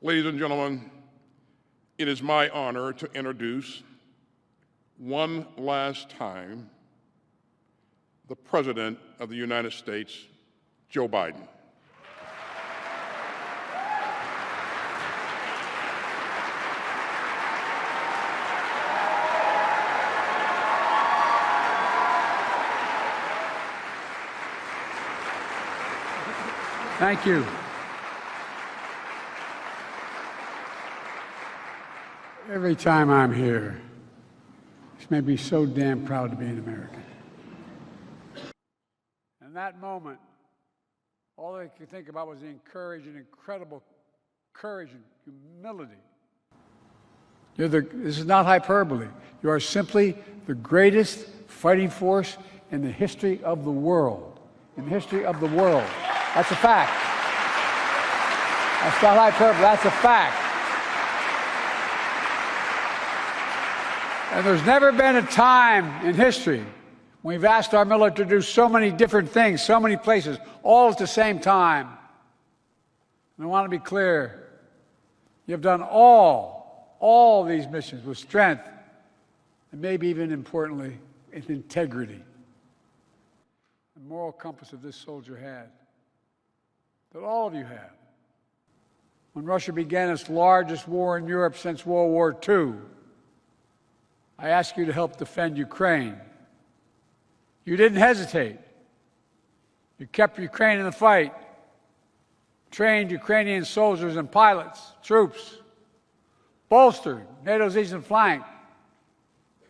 Ladies and gentlemen, it is my honor to introduce, one last time, the President of the United States, Joe Biden. Thank you. Every time I'm here, it's made me so damn proud to be an American. In that moment, all I could think about was the incredible courage and humility. This is not hyperbole. You are simply the greatest fighting force in the history of the world. In the history of the world. That's a fact. That's not hyperbole, that's a fact. And there's never been a time in history when we've asked our military to do so many different things, so many places, all at the same time. And I want to be clear, you've done all these missions with strength, and maybe even importantly, with integrity. The moral compass that this soldier had, that all of you have. When Russia began its largest war in Europe since World War II, I asked you to help defend Ukraine. You didn't hesitate. You kept Ukraine in the fight, trained Ukrainian soldiers and pilots, troops, bolstered NATO's eastern flank,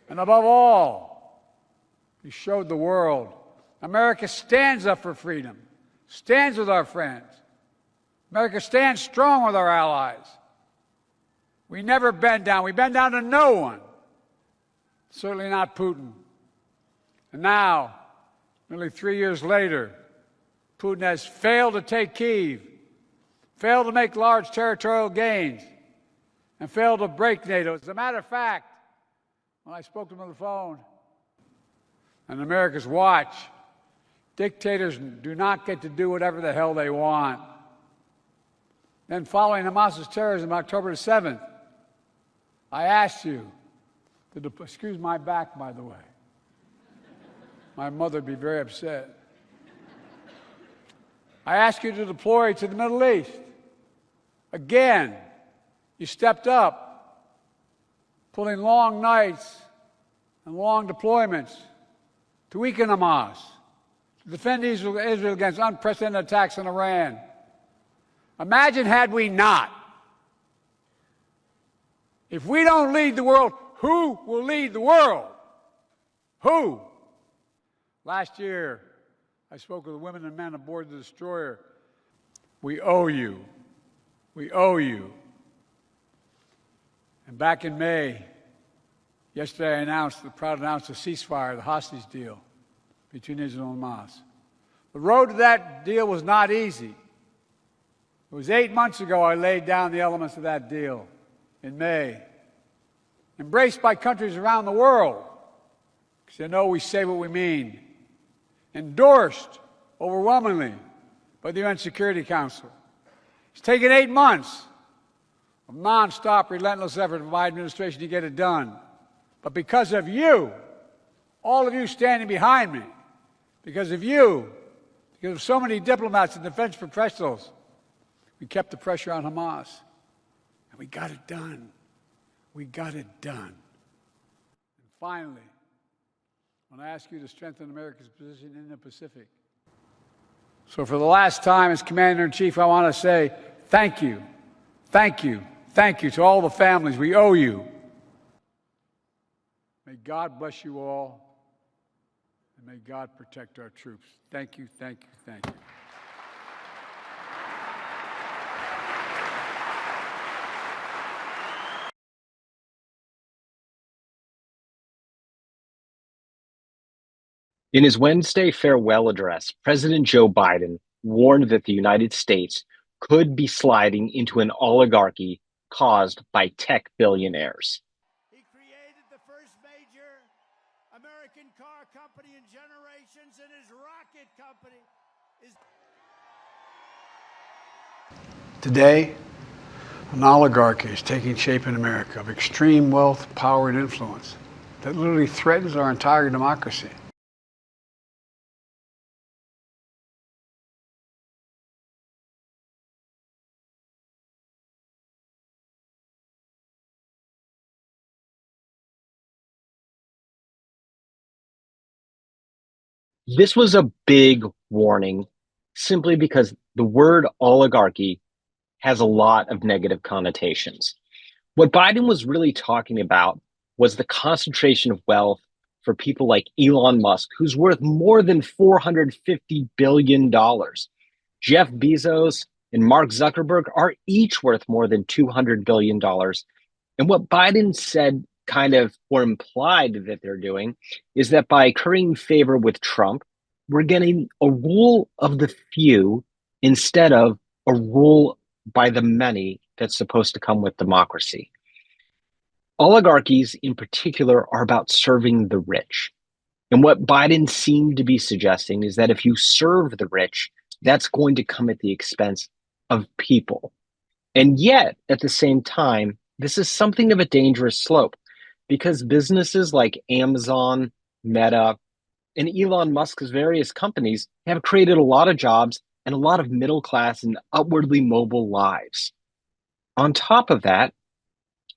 and above all, you showed the world America stands up for freedom, stands with our friends. America stands strong with our allies. We never bend down. We bend down to no one. Certainly not Putin. And now, nearly 3 years later, Putin has failed to take Kyiv, failed to make large territorial gains, and failed to break NATO. As a matter of fact, when I spoke to him on the phone, on America's watch, dictators do not get to do whatever the hell they want. Then following Hamas's terrorism on October the 7th, I asked you to, excuse my back, by the way. My mother would be very upset. I asked you to deploy to the Middle East. Again, you stepped up, pulling long nights and long deployments to weaken Hamas, to defend Israel against unprecedented attacks on Iran. Imagine had we not. If we don't lead the world, who will lead the world? Who? Last year, I spoke with the women and men aboard the destroyer. We owe you. We owe you. And back in May, yesterday I proud to announce a ceasefire, the hostage deal between Israel and Hamas. The road to that deal was not easy. It was 8 months ago I laid down the elements of that deal in May, embraced by countries around the world, because they know we say what we mean, endorsed overwhelmingly by the UN Security Council. It's taken 8 months of nonstop, relentless effort from my administration to get it done. But because of you, all of you standing behind me, because of you, because of so many diplomats and defense professionals, we kept the pressure on Hamas, and we got it done. We got it done. And finally, when I ask you to strengthen America's position in the Pacific. So for the last time as Commander-in-Chief, I want to say thank you, thank you, thank you to all the families. We owe you. May God bless you all, and may God protect our troops. Thank you, thank you, thank you. In his Wednesday farewell address, President Joe Biden warned that the United States could be sliding into an oligarchy caused by tech billionaires. He created the first major American car company in generations, and his rocket company is... Today, An oligarchy is taking shape in America of extreme wealth, power, and influence that literally threatens our entire democracy. This was a big warning simply because the word oligarchy has a lot of negative connotations. What Biden was really talking about was the concentration of wealth for people like Elon Musk, who's worth more than $450 billion. Jeff Bezos and Mark Zuckerberg are each worth more than $200 billion. And what Biden said, kind of, or implied that they're doing, is that by currying favor with Trump, we're getting a rule of the few instead of a rule by the many that's supposed to come with democracy. Oligarchies, in particular, are about serving the rich. And what Biden seemed to be suggesting is that if you serve the rich, that's going to come at the expense of people. And yet, at the same time, this is something of a dangerous slope because businesses like Amazon, Meta, and Elon Musk's various companies have created a lot of jobs and a lot of middle class and upwardly mobile lives. On top of that,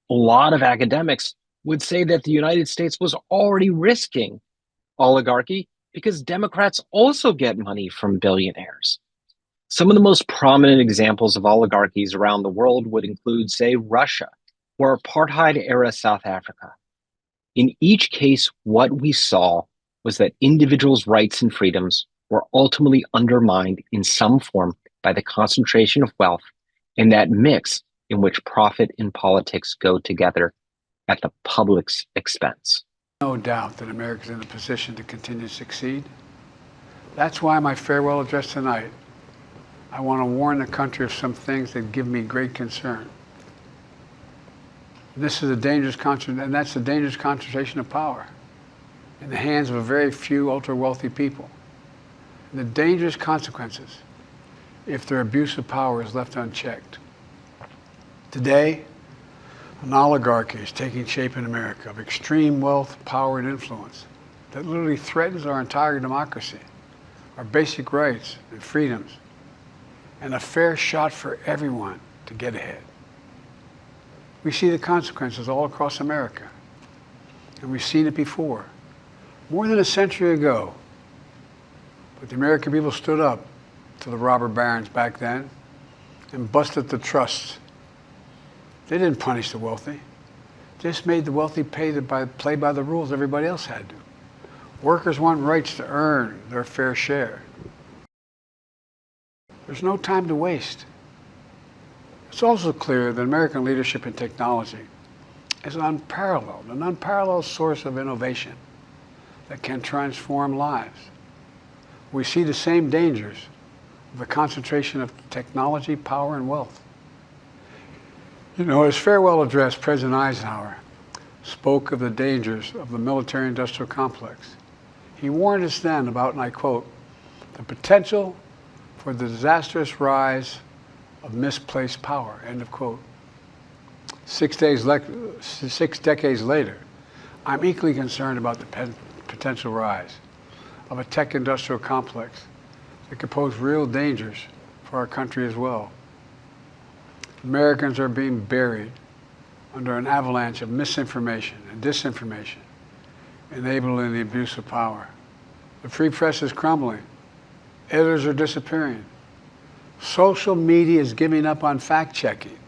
a lot of academics would say that the United States was already risking oligarchy because Democrats also get money from billionaires. Some of the most prominent examples of oligarchies around the world would include, say, Russia or apartheid-era South Africa. In each case, what we saw was that individuals' rights and freedoms were ultimately undermined in some form by the concentration of wealth and that mix in which profit and politics go together at the public's expense. No doubt that America is in a position to continue to succeed. That's why my farewell address tonight, I want to warn the country of some things that give me great concern. This is a dangerous and that's the dangerous concentration of power in the hands of a very few ultra-wealthy people. And the dangerous consequences if their abuse of power is left unchecked. Today, an oligarchy is taking shape in America of extreme wealth, power, and influence that literally threatens our entire democracy, our basic rights and freedoms, and a fair shot for everyone to get ahead. We see the consequences all across America, and we've seen it before, more than a century ago. But the American people stood up to the robber barons back then and busted the trusts. They didn't punish the wealthy. They just made the wealthy play by the rules everybody else had to. Workers want rights to earn their fair share. There's no time to waste. It's also clear that American leadership in technology is an unparalleled source of innovation that can transform lives. We see the same dangers of the concentration of technology, power, and wealth. You know, his farewell address, President Eisenhower spoke of the dangers of the military-industrial complex. He warned us then about, and I quote, the potential for the disastrous rise of misplaced power, end of quote. 6 decades later, I'm equally concerned about the potential rise of a tech-industrial complex that could pose real dangers for our country as well. Americans are being buried under an avalanche of misinformation and disinformation, enabling the abuse of power. The free press is crumbling. Editors are disappearing. Social media is giving up on fact-checking.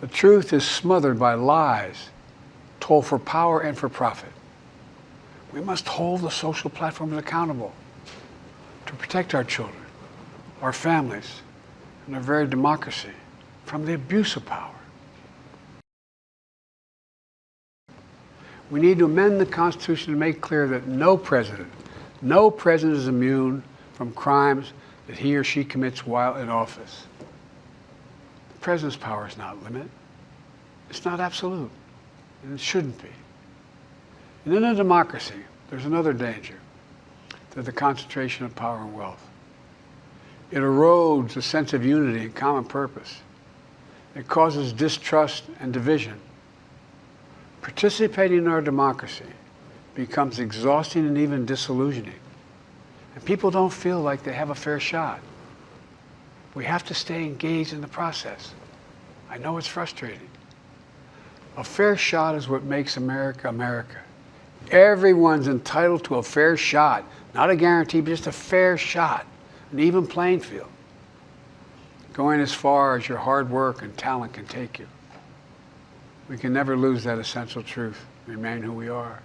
The truth is smothered by lies told for power and for profit. We must hold the social platforms accountable to protect our children, our families, and our very democracy from the abuse of power. We need to amend the Constitution to make clear that no president is immune from crimes that he or she commits while in office. The president's power is not limited. It's not absolute, and it shouldn't be. And in a democracy, there's another danger to the concentration of power and wealth. It erodes a sense of unity and common purpose. It causes distrust and division. Participating in our democracy becomes exhausting and even disillusioning. And people don't feel like they have a fair shot. We have to stay engaged in the process. I know it's frustrating. A fair shot is what makes America America. Everyone's entitled to a fair shot, not a guarantee, but just a fair shot, an even playing field, going as far as your hard work and talent can take you. We can never lose that essential truth, remain who we are.